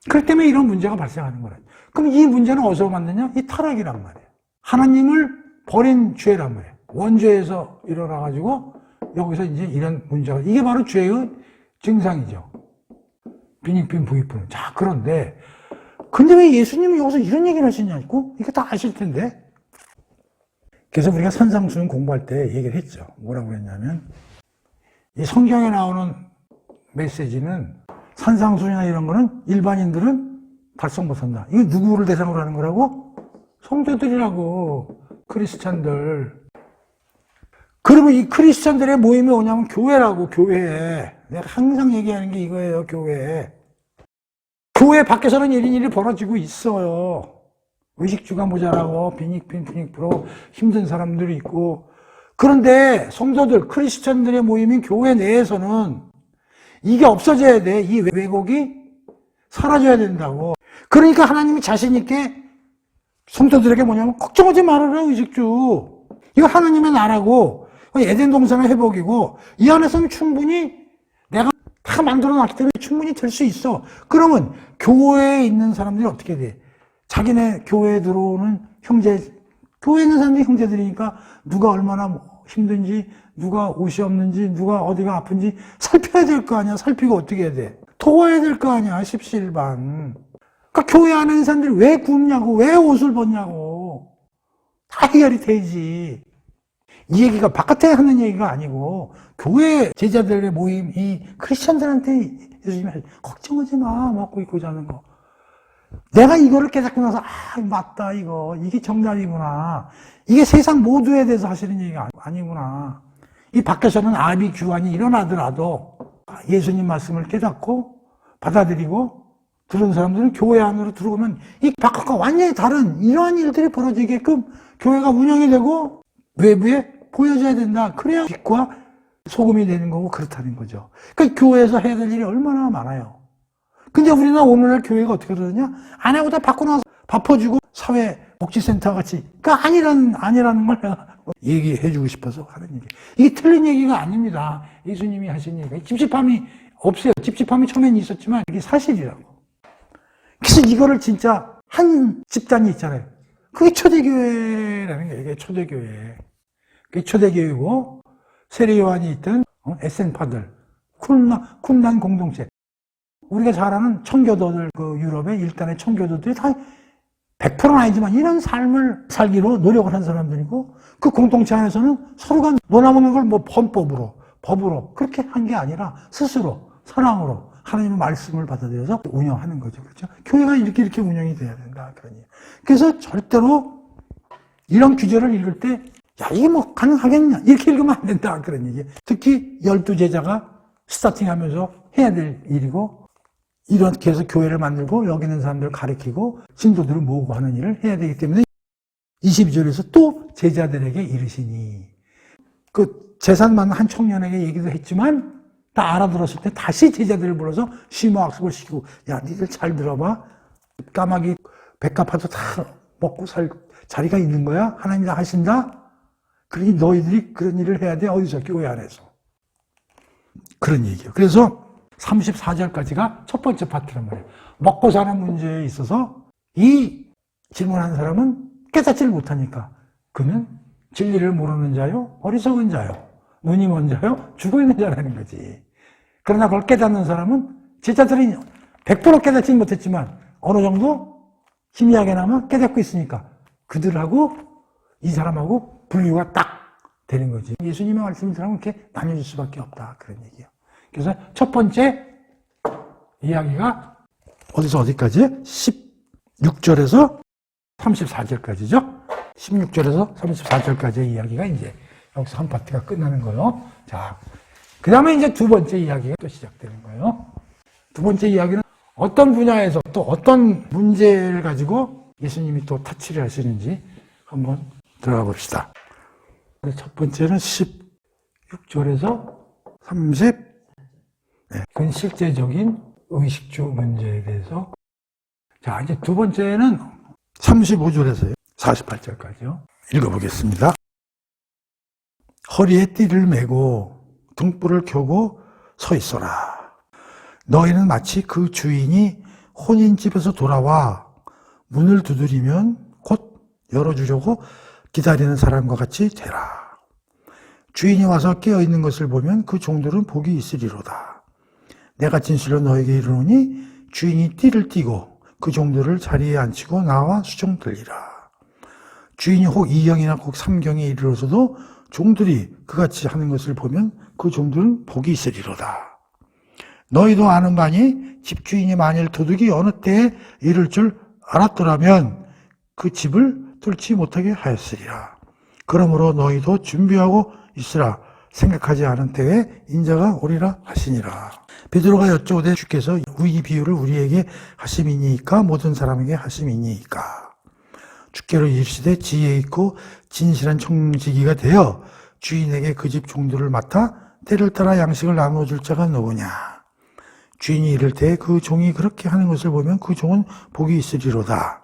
그렇기 때문에 이런 문제가 발생하는 거라. 그럼 이 문제는 어디서 만드냐? 이 타락이란 말이에요. 하나님을 버린 죄란 말이에요. 원죄에서 일어나가지고 여기서 이제 이런 문제가, 이게 바로 죄의 증상이죠. 빈익빈 부익분. 자, 그런데 근데 왜 예수님이 여기서 이런 얘기를 하시냐고? 이거 다 아실 텐데. 그래서 우리가 산상수훈 공부할 때 얘기를 했죠. 뭐라고 했냐면, 이 성경에 나오는 메시지는 산상수훈이나 이런 거는 일반인들은 달성 못한다. 이거 누구를 대상으로 하는 거라고? 성도들이라고. 크리스찬들. 그러면 이 크리스찬들의 모임이 뭐냐면 교회라고, 교회. 내가 항상 얘기하는 게 이거예요, 교회. 교회 밖에서는 이런 일이 벌어지고 있어요. 의식주가 모자라고, 빈익빈 부익부로 힘든 사람들이 있고. 그런데 성도들, 크리스찬들의 모임인 교회 내에서는 이게 없어져야 돼. 이 왜곡이 사라져야 된다고. 그러니까 하나님이 자신있게 성도들에게 뭐냐면, 걱정하지 말아라, 의식주. 이거 하나님의 나라고, 에덴 동산의 회복이고, 이 안에서는 충분히 내가 다 만들어 놨기 때문에 충분히 될 수 있어. 그러면 교회에 있는 사람들이 어떻게 돼? 자기네 교회에 들어오는 교회에 있는 사람들이 형제들이니까 누가 얼마나 힘든지, 누가 옷이 없는지, 누가 어디가 아픈지 살펴야 될 거 아니야. 살피고 어떻게 해야 돼? 도와야 될 거 아니야. 십시일반. 그러니까 교회 안에 있는 사람들이 왜 굶냐고, 왜 옷을 벗냐고. 다 해결이 되지. 이 얘기가 바깥에 하는 얘기가 아니고, 교회 제자들의 모임, 이 크리스천들한테 예수님이 걱정하지 마, 먹고 입고 자는 거. 내가 이거를 깨닫고 나서, 맞다, 이게 정답이구나. 이게 세상 모두에 대해서 하시는 얘기가 아니구나. 이 밖에서는 아비규환이 일어나더라도 예수님 말씀을 깨닫고 받아들이고 들은 사람들은 교회 안으로 들어오면 이 바깥과 완전히 다른 이러한 일들이 벌어지게끔 교회가 운영이 되고 외부에 보여져야 된다. 그래야 빛과 소금이 되는 거고 그렇다는 거죠. 그러니까 교회에서 해야 될 일이 얼마나 많아요. 근데 우리는 오늘날 교회가 어떻게 그러느냐? 안 하고 다 받고 나서 바꿔주고 사회 복지센터 같이. 그러니까 아니라는 걸 내가 얘기해 주고 싶어서 하는 얘기. 이게 틀린 얘기가 아닙니다. 예수님이 하신 얘기가. 찝찝함이 없어요. 찝찝함이 처음엔 있었지만 이게 사실이라고. 그래서 이거를 진짜 한 집단이 있잖아요. 그게 초대교회라는 거예요. 이게 초대교회. 그게 초대교회고 세례요한이 있던 에센파들, 쿰란 공동체. 우리가 잘 아는 청교도들, 유럽의 일단의 청교도들이 다 100%는 아니지만 이런 삶을 살기로 노력을 한 사람들이고 그 공동체 안에서는 서로가 논하는 걸 뭐 법으로 그렇게 한 게 아니라 스스로 사랑으로 하나님의 말씀을 받아들여서 운영하는 거죠. 그렇죠? 교회가 이렇게 운영이 돼야 된다. 그러니. 그래서 절대로 이런 규절을 읽을 때 야, 이게 뭐 가능하겠냐? 이렇게 읽으면 안 된다. 그런 얘기. 특히 12제자가 스타팅 하면서 해야 될 일이고 이렇게 해서 교회를 만들고 여기 있는 사람들을 가르치고 신도들을 모으고 하는 일을 해야 되기 때문에 22절에서 또 제자들에게 이르시니 그 재산 많은 한 청년에게 얘기도 했지만 다 알아들었을 때 다시 제자들을 불러서 심호학습을 시키고 야 니들 잘 들어봐 까마귀 백합화도 다 먹고 살 자리가 있는 거야 하나님이 다 하신다 그러니 너희들이 그런 일을 해야 돼 어디서 교회 안에서 그런 얘기예요. 그래서 34절까지가 첫 번째 파트란 말이에요. 먹고 사는 문제에 있어서 이 질문하는 사람은 깨닫지를 못하니까 그는 진리를 모르는 자요, 어리석은 자요, 눈이 먼 자요, 죽어있는 자라는 거지. 그러나 그걸 깨닫는 사람은 제자들이 100% 깨닫지는 못했지만 어느 정도 희미하게나마 깨닫고 있으니까 그들하고 이 사람하고 분류가 딱 되는 거지. 예수님의 말씀을 들으면 이렇게 나눠질 수밖에 없다. 그런 얘기예요. 그래서 첫 번째 이야기가 어디서 어디까지? 16절에서 34절까지죠. 16절에서 34절까지의 이야기가 이제 여기서 한 파트가 끝나는 거예요. 자, 그 다음에 이제 두 번째 이야기가 또 시작되는 거예요. 두 번째 이야기는 어떤 분야에서 또 어떤 문제를 가지고 예수님이 또 터치를 하시는지 한번 들어가 봅시다. 첫 번째는 16절에서 30, 그건 실제적인 의식주 문제에 대해서. 자, 이제 두 번째는 35절에서요. 48절까지요. 읽어보겠습니다. 허리에 띠를 메고 등불을 켜고 서 있어라. 너희는 마치 그 주인이 혼인집에서 돌아와 문을 두드리면 곧 열어주려고 기다리는 사람과 같이 되라. 주인이 와서 깨어있는 것을 보면 그 종들은 복이 있으리로다. 내가 진실로 너에게 이르노니 주인이 띠를 띠고 그 종들을 자리에 앉히고 나와 수종들리라. 주인이 혹 2경이나 혹 3경에 이르러서도 종들이 그같이 하는 것을 보면 그 종들은 복이 있으리로다. 너희도 아는 바니 집주인이 만일 도둑이 어느 때에 이를 줄 알았더라면 그 집을 뚫지 못하게 하였으리라. 그러므로 너희도 준비하고 있으라. 생각하지 않은 때에 인자가 오리라 하시니라. 베드로가 여쭤오되 주께서 이 비유를 우리에게 하심이니이까 모든 사람에게 하심이니이까. 주께로 이르시되 지혜 있고 진실한 청지기가 되어 주인에게 그 집 종들을 맡아 때를 따라 양식을 나누어줄 자가 누구냐. 주인이 이를 때 그 종이 그렇게 하는 것을 보면 그 종은 복이 있으리로다.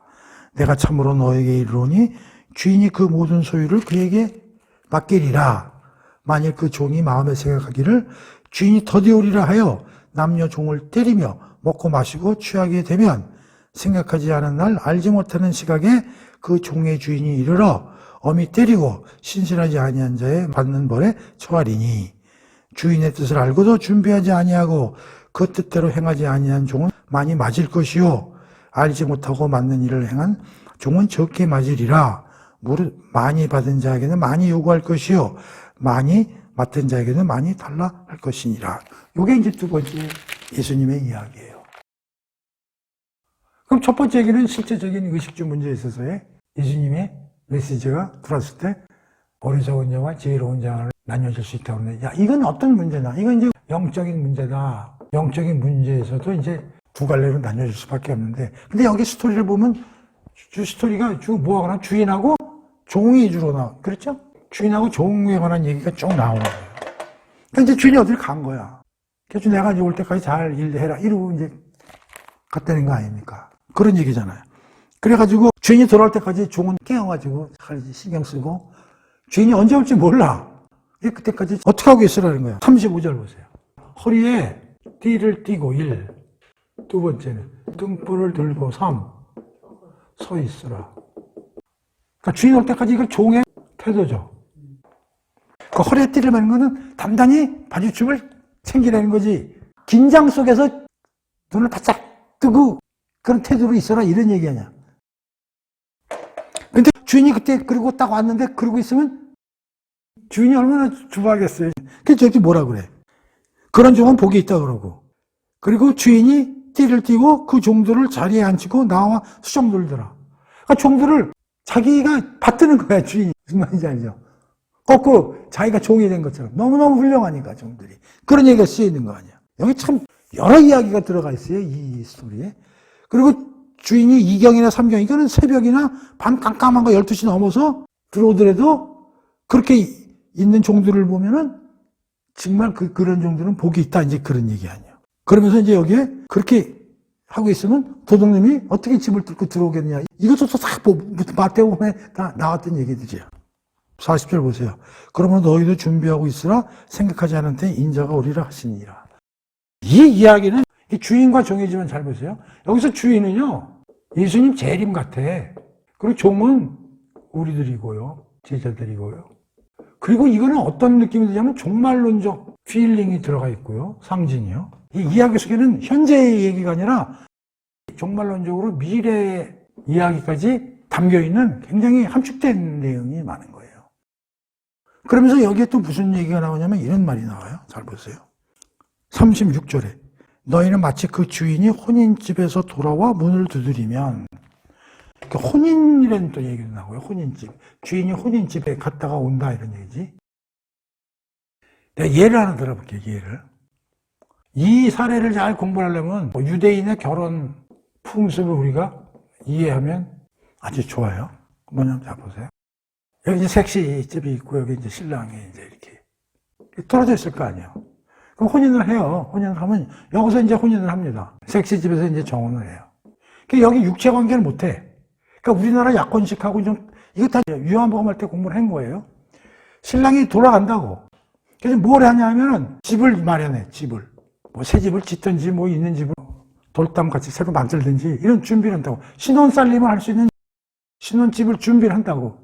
내가 참으로 너에게 이르노니 주인이 그 모든 소유를 그에게 맡기리라. 만일 그 종이 마음에 생각하기를 주인이 더디오리라 하여 남녀 종을 때리며 먹고 마시고 취하게 되면 생각하지 않은 날 알지 못하는 시각에 그 종의 주인이 이르러 엄히 때리고 신실하지 아니한 자의 받는 벌에 처하리니 주인의 뜻을 알고도 준비하지 아니하고 그 뜻대로 행하지 아니한 종은 많이 맞을 것이요 알지 못하고 맞는 일을 행한 종은 적게 맞으리라. 무릇 많이 받은 자에게는 많이 요구할 것이요 많이 맡은 자에게는 많이 달라 할 것이니라. 이게 이제 두 번째 예수님의 이야기예요. 그럼 첫 번째 얘기는 실제적인 의식주 문제에 있어서의 예수님의 메시지가 들어왔을 때 어리석은 자와 지혜로운 자를 나뉘어질 수 있다고 하는데, 야, 이건 어떤 문제나? 이건 이제 영적인 문제다. 영적인 문제에서도 이제 두 갈래로 나뉘어질 수밖에 없는데, 근데 여기 스토리를 보면 주 스토리가 뭐가 하나 주인하고 종이 주로 나와. 그렇죠? 주인하고 종에 관한 얘기가 쭉 나오는 거예요. 그러니까 이제 주인이 어딜 간 거야. 그래서 내가 이제 올 때까지 잘 일해라. 이러고 이제 갔다는 거 아닙니까? 그런 얘기잖아요. 그래가지고 주인이 돌아올 때까지 종은 깨어가지고 잘 신경 쓰고 주인이 언제 올지 몰라. 그때까지 어떻게 하고 있으라는 거야. 35절 보세요. 허리에 띠를 띠고 1. 두 번째는 등불을 들고 3. 서 있으라. 그러니까 주인 올 때까지 이거 종의 태도죠. 그 허리에 띠를 매는 거는 단단히 바주춤을 챙기라는 거지. 긴장 속에서 눈을 바짝 뜨고 그런 태도로 있어라 이런 얘기 아니야. 근데 주인이 그때 그러고 딱 왔는데 그러고 있으면 주인이 얼마나 주부하겠어요. 그래서 저기 뭐라 그래. 그런 종은 복이 있다 그러고. 그리고 주인이 띠를 띠고 그 종들을 자리에 앉히고 나와 수종들더라. 그러니까 종들을 자기가 받드는 거야, 주인이. 무슨 말인지 알죠? 거꾸로 자기가 종이 된 것처럼 너무너무 훌륭하니까 종들이. 그런 얘기가 쓰여 있는 거 아니야. 여기 참 여러 이야기가 들어가 있어요, 이 스토리에. 그리고 주인이 2경이나 3경, 이거는 새벽이나 밤 깜깜한 거 12시 넘어서 들어오더라도 그렇게 있는 종들을 보면은 정말 그런 종들은 복이 있다, 이제 그런 얘기 아니에요. 그러면서 이제 여기에 그렇게 하고 있으면 도둑님이 어떻게 집을 뚫고 들어오겠냐. 이것도 다 마태복음에 다 나왔던 얘기들이야. 40절 보세요. 그러면 너희도 준비하고 있으라. 생각하지 않은 때 인자가 오리라 하시니라. 이 이야기는 주인과 종이지만 잘 보세요. 여기서 주인은요, 예수님 재림 같아. 그리고 종은 우리들이고요, 제자들이고요. 그리고 이거는 어떤 느낌이 드냐면 종말론적 필링이 들어가 있고요, 상징이요. 이 이야기 속에는 현재의 얘기가 아니라 종말론적으로 미래의 이야기까지 담겨있는 굉장히 함축된 내용이 많은 거예요. 그러면서 여기에 또 무슨 얘기가 나오냐면 이런 말이 나와요. 잘 보세요. 36절에 너희는 마치 그 주인이 혼인집에서 돌아와 문을 두드리면, 혼인이라는 또 얘기도 나오고요. 혼인집. 주인이 혼인집에 갔다가 온다 이런 얘기지. 내가 예를 하나 들어볼게요. 예를. 이 사례를 잘 공부하려면 유대인의 결혼 풍습을 우리가 이해하면 아주 좋아요. 뭐냐면 자 보세요. 여기 이제 색시집이 있고 여기 이제 신랑이 이제 이렇게 떨어져 있을 거 아니에요. 그럼 혼인을 해요. 혼인을 하면 여기서 이제 혼인을 합니다. 색시집에서 이제 정혼을 해요. 그러니까 여기 육체 관계를 못 해. 그러니까 우리나라 약혼식하고 좀 이거 다 위안부가 할 때 공부를 한 거예요. 신랑이 돌아간다고. 그래서 뭘 하냐면은 집을 마련해. 집을. 뭐 새 집을 짓든지 뭐 있는 집을 돌담 같이 새로 만들든지 이런 준비를 한다고. 신혼 살림을 할 수 있는 신혼집을 준비를 한다고.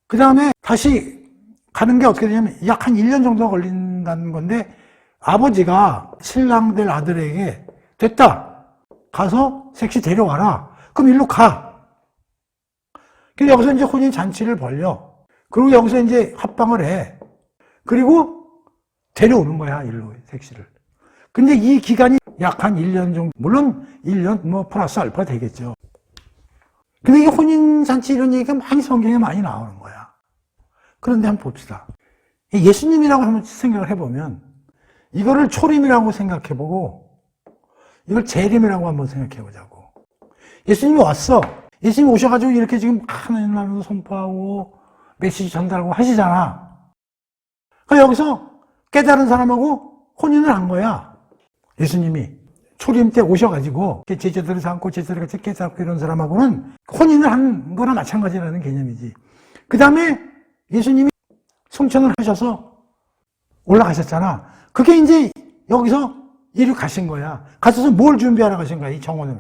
그 다음에 다시 가는 게 어떻게 되냐면 약 한 1년 정도가 걸린다는 건데 아버지가 신랑 될 아들에게 됐다. 가서 섹시 데려와라. 그럼 일로 가. 그래서 여기서 이제 혼인 잔치를 벌려. 그리고 여기서 이제 합방을 해. 그리고 데려오는 거야, 일로 섹시를. 근데 이 기간이 약 한 1년 정도, 물론 1년 뭐 플러스 알파 되겠죠. 근데 이 혼인 잔치 이런 얘기가 많이 성경에 많이 나오는 거야. 그런데 한번 봅시다. 예수님이라고 한번 생각을 해보면 이거를 초림이라고 생각해보고 이걸 재림이라고 한번 생각해보자고. 예수님이 왔어. 예수님이 오셔가지고 이렇게 지금 하나님 나라도 선포하고 메시지 전달하고 하시잖아. 그러니까 여기서 깨달은 사람하고 혼인을 한 거야. 예수님이 초림 때 오셔가지고 제자들을 삼고 제자들 같이 깨닫고 이런 사람하고는 혼인을 한 거나 마찬가지라는 개념이지. 그 다음에 예수님이 성천을 하셔서 올라가셨잖아. 그게 이제 여기서 이리 가신 거야. 가셔서 뭘 준비하러 가신 거야, 이 정원을.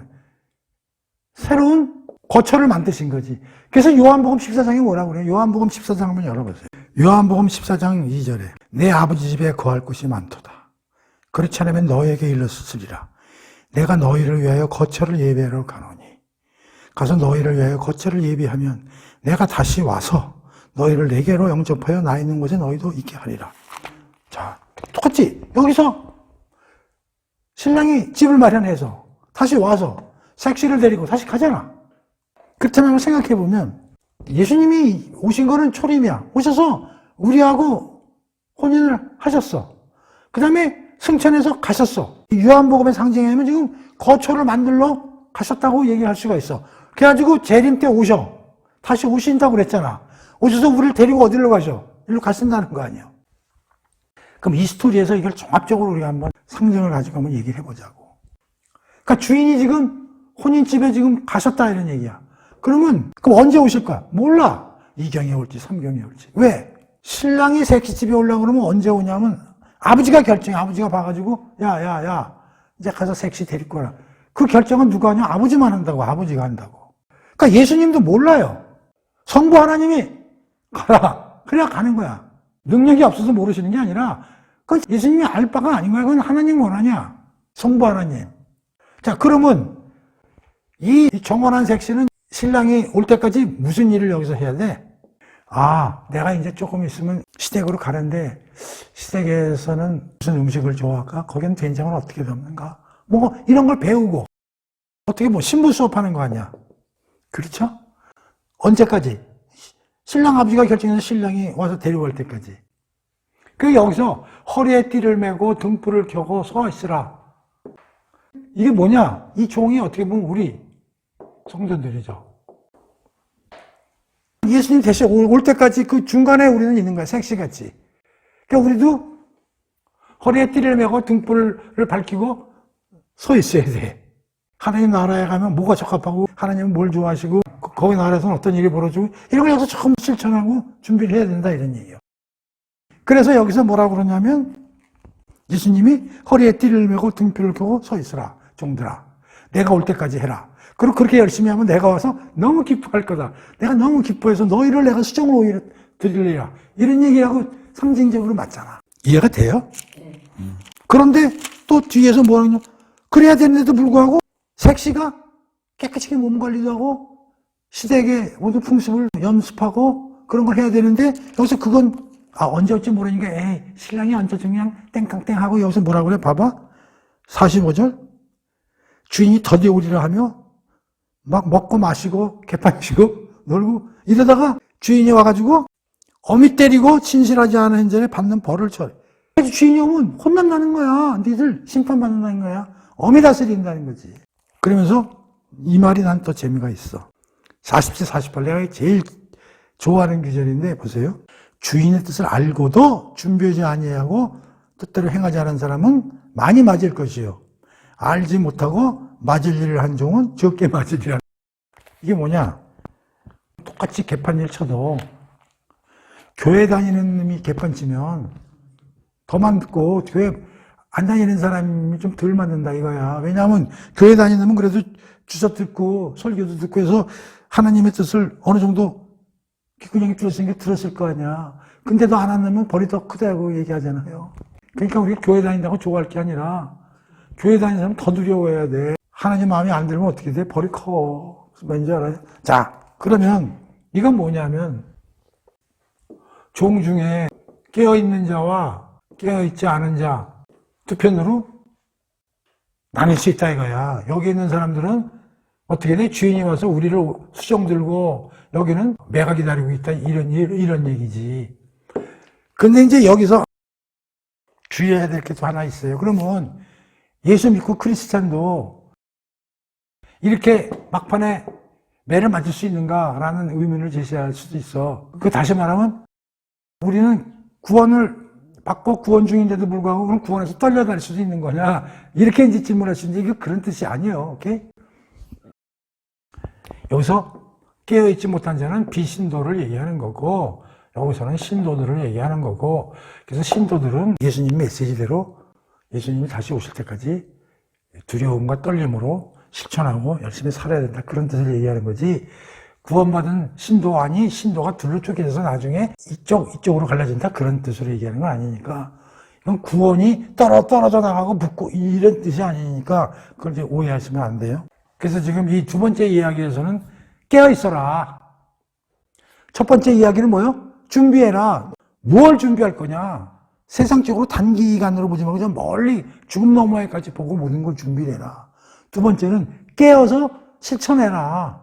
새로운 거처를 만드신 거지. 그래서 요한복음 14장이 뭐라고 그래요? 요한복음 14장 한번 열어보세요. 요한복음 14장 2절에 내 아버지 집에 거할 곳이 많도다. 그렇지 않으면 너에게 일렀으리라. 내가 너희를 위하여 거처를 예비하러 가노니 가서 너희를 위하여 거처를 예비하면 내가 다시 와서 너희를 내게로 영접하여 나 있는 곳에 너희도 있게 하리라. 자, 똑같지? 여기서 신랑이 집을 마련해서 다시 와서 섹시를 데리고 다시 가잖아. 그렇다면 생각해보면 예수님이 오신 거는 초림이야. 오셔서 우리하고 혼인을 하셨어. 그 다음에 승천해서 가셨어. 요한복음의 상징이면 지금 거처를 만들러 가셨다고 얘기할 수가 있어. 그래가지고 재림 때 오셔. 다시 오신다고 그랬잖아. 오셔서 우리를 데리고 어디로 가셔? 일로 가신다는 거 아니에요. 그럼 이 스토리에서 이걸 종합적으로 우리가 한번 상징을 가지고 한번 얘기를 해보자고. 그러니까 주인이 지금 혼인집에 지금 가셨다 이런 얘기야. 그러면 그럼 언제 오실까? 몰라. 2경에 올지 3경에 올지. 왜? 신랑이 섹시집에 오려고 그러면 언제 오냐면 아버지가 결정해. 아버지가 봐가지고 야 이제 가서 섹시 데리고 와라. 그 결정은 누가 하냐? 아버지만 한다고. 아버지가 한다고. 그러니까 예수님도 몰라요. 성부 하나님이 가라. 그래야 가는 거야. 능력이 없어서 모르시는 게 아니라 그건 예수님이 알 바가 아닌 거야. 그건 하나님 원하냐? 성부 하나님. 자, 그러면 이 정원한 섹시는 신랑이 올 때까지 무슨 일을 여기서 해야 돼? 아, 내가 이제 조금 있으면 시댁으로 가는데 시댁에서는 무슨 음식을 좋아할까? 거기는 된장을 어떻게 담는가? 뭐 이런 걸 배우고 어떻게 뭐 신부 수업하는 거 아니야? 그렇죠? 언제까지? 신랑 아버지가 결정해서 신랑이 와서 데려올 때까지. 그 여기서 허리에 띠를 메고 등불을 켜고 서 있으라. 이게 뭐냐? 이 종이 어떻게 보면 우리 성도들이죠. 예수님 대신 올 때까지 그 중간에 우리는 있는 거야. 섹시같이. 그러니까 우리도 허리에 띠를 메고 등불을 밝히고 서 있어야 돼. 하나님 나라에 가면 뭐가 적합하고 하나님은 뭘 좋아하시고 거기 나라에서는 어떤 일이 벌어지고 이런 걸 여기서 조금 실천하고 준비를 해야 된다 이런 얘기예요. 그래서 여기서 뭐라고 그러냐면 예수님이 허리에 띠를 메고 등불을 켜고 서 있으라. 종들아. 내가 올 때까지 해라. 그리고 그렇게 열심히 하면 내가 와서 너무 기뻐할 거다. 내가 너무 기뻐해서 너희를 내가 수정으로 오히려 드리리라. 이런 얘기하고 상징적으로 맞잖아. 이해가 돼요? 그런데 또 뒤에서 뭐라냐. 그래야 되는데도 불구하고 섹시가 깨끗하게 몸 관리도 하고 시댁의 모든 풍습을 연습하고 그런 걸 해야 되는데 여기서 그건 언제 올지 모르니까 에이 신랑이 언제쯤 그냥 땡깡땡 하고 여기서 뭐라고 그래? 봐봐. 45절 주인이 더디 오리라 하며 막 먹고 마시고 개판치고 놀고 이러다가 주인이 와가지고 어미 때리고 진실하지 않은 행전에 받는 벌을 쳐. 주인이 오면 혼난다는 거야. 니들 심판받는다는 거야. 엄히 다스린다는 거지. 그러면서 이 말이 난 또 재미가 있어. 40세 48 내가 제일 좋아하는 구절인데 보세요. 주인의 뜻을 알고도 준비하지 아니하고 뜻대로 행하지 않은 사람은 많이 맞을 것이요. 알지 못하고 맞을 일을 한 종은 적게 맞으리라. 이게 뭐냐? 똑같이 개판일 쳐도 교회 다니는 놈이 개판 치면 더 맞고 교회 안 다니는 사람이 좀 덜 맞는다 이거야. 왜냐하면 교회 다니는 놈은 그래도 주서 듣고 설교도 듣고 해서 하나님의 뜻을 어느 정도 귓구녕이 뚫었으니까 들었을 거 아니야. 근데도 안 하면 벌이 더 크다고 얘기하잖아요. 그러니까 우리가 교회 다닌다고 좋아할 게 아니라 교회 다니는 사람은 더 두려워해야 돼. 하나님 마음에 안 들면 어떻게 돼? 벌이 커. 뭔지 알아요? 자, 그러면 이건 뭐냐면 종 중에 깨어있는 자와 깨어있지 않은 자 두 편으로 나눌 수 있다 이거야. 여기 있는 사람들은 어떻게 돼? 주인이 와서 우리를 수정 들고 여기는 매가 기다리고 있다 이런 얘기지. 근데 이제 여기서 주의해야 될 게 또 하나 있어요. 그러면 예수 믿고 크리스찬도 이렇게 막판에 매를 맞을 수 있는가라는 의문을 제시할 수도 있어. 그 다시 말하면 우리는 구원을 받고 구원 중인데도 불구하고 그럼 구원에서 떨려갈 수도 있는 거냐? 이렇게 이제 질문할 수 있는데 이게 그런 뜻이 아니에요. 오케이? 여기서 깨어있지 못한 자는 비신도를 얘기하는 거고 여기서는 신도들을 얘기하는 거고 그래서 신도들은 예수님 메시지대로 예수님이 다시 오실 때까지 두려움과 떨림으로 실천하고 열심히 살아야 된다. 그런 뜻을 얘기하는 거지. 구원받은 신도 아니 신도가 둘로 쪼개져서 나중에 이쪽으로 갈라진다. 그런 뜻으로 얘기하는 건 아니니까. 이건 구원이 떨어져 나가고 붙고 이런 뜻이 아니니까 그걸 이제 오해하시면 안 돼요. 그래서 지금 이 두 번째 이야기에서는 깨어있어라. 첫 번째 이야기는 뭐예요? 준비해라. 뭘 준비할 거냐? 세상적으로 단기간으로 보지 말고 좀 멀리 죽음 너머에까지 보고 모든 걸 준비해라. 두 번째는 깨어서 실천해라.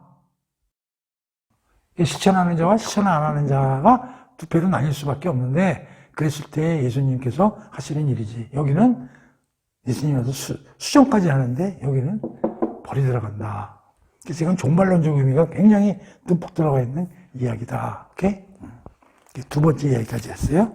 실천하는 자와 실천 안 하는 자가 두 배로 나뉠 수밖에 없는데 그랬을 때 예수님께서 하시는 일이지. 여기는 예수님이 와서 수정까지 하는데 여기는 벌이 들어간다. 그래서 이건 종말론적 의미가 굉장히 듬뿍 들어가 있는 이야기다. 오케이? 두 번째 이야기까지 했어요.